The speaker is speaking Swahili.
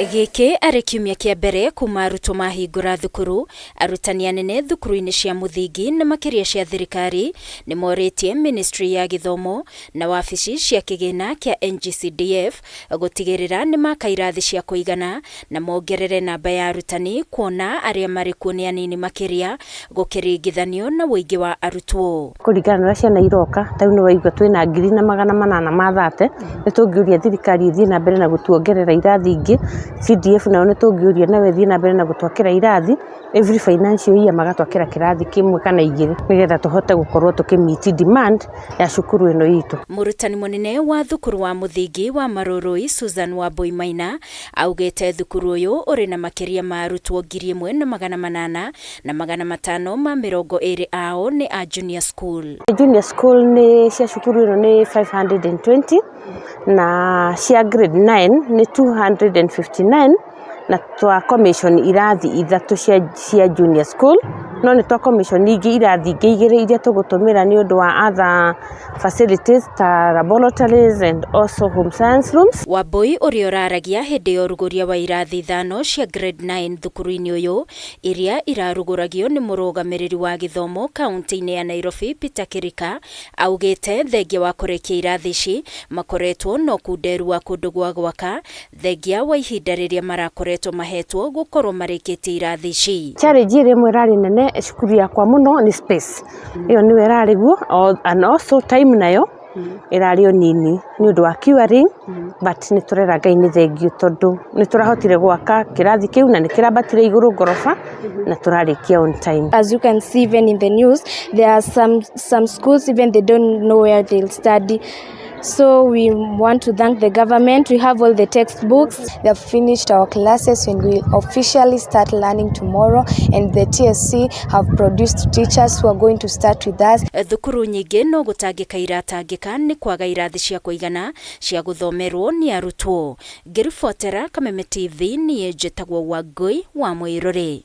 Giki ari kiumia kia mbere kuma arutwo mahingũra thukuru, arutani anene thukuru-ini cia muthingi na makiria cia thirikari ni morĩtie Ministry ya Gĩthomo na wabici cia kĩgĩna kia NG-CDF gũtigĩrĩra ni maka irathi cia kũigana na mongerere namba ya arutani kuona arĩa marĩ kuo nĩ anini makiria gũkĩringithanio na wũingĩ wa arutwo. Kũringana na ciana iroka tau nĩ waigua twĩna 830 nĩ tũngĩũria thirikari ĩthiĩ na mbere na gũtuongerera irathi ingĩ. CDF nayo nĩ tũngĩũria nawe thiĩ na mbere na gũtwakĩra irathi every financial year magatwakĩra kĩrathi kĩmwe kana igĩrĩ nĩgetha tũhote gũkorwo tũkĩmeet demand ya cukuru ĩno itũ. Mũrutani mũnene wa thukuru wa muthingi wa Maroroi Susan Wambui Maina augĩte thukuru ũyũ ũrĩ na makĩria ma arutwo 1,800 na 520 ao nĩ a junior school. Junior school nĩ cia cukuru ĩno nĩ 520 na cia grade 9 nĩ 259 na twa commission irathi ithatũ cia junior school no nĩ twa commission ingĩ irathi ingĩ igĩrĩ iria tũgũtũmĩra nĩ ũndũ wa other facilities ta laboratories and also home science rooms. Wambui ũrĩa ũraragia hĩndĩ ya ũrugũria wa irathi 5 cia grade 9 thukuru-inĩ ũyũ iria irarugũragio nĩ mũrũgamĩrĩri wa gĩthomo kaunti-inĩ ya Nairobi Peter Kirika augĩte thengia wa kũrekia irathi ici makoretwo no kunderu wa kũndũ gwa gwaka thengia wa ihinda rĩrĩa marakoretwo mahetwo gũkorwo marĩkĩtie irathi ici. Challenge ĩrĩa ĩmwe ĩrarĩ nene cukuru yakwa mũno nĩ space ĩyo nĩwe ĩrarĩ guo and also time nayo ĩrarĩ o nini nĩ ũndũ wa queuing but nĩ tũrera Ngai nĩ thengiũ tondũ nĩ tũrahotire gwaka kĩrathi kĩu na nĩ kĩrambatire igũrũ ngoroba na tũrarĩkia on time. As you can see even in the news there are some schools even they don't know where they'll study. So we want to thank the government. We have all the textbooks. They have finished our classes and we officially start learning tomorrow, and the TSC have produced teachers who are going to start with us. Thukuru nyingĩ no gũtangĩka iratangĩka nĩ kwaga irathi cia kũigana cia gũthomerwo nĩ arutwo. Ngĩribotera Kameme TV niĩ njĩtagwo Wangui wa Mwĩrore.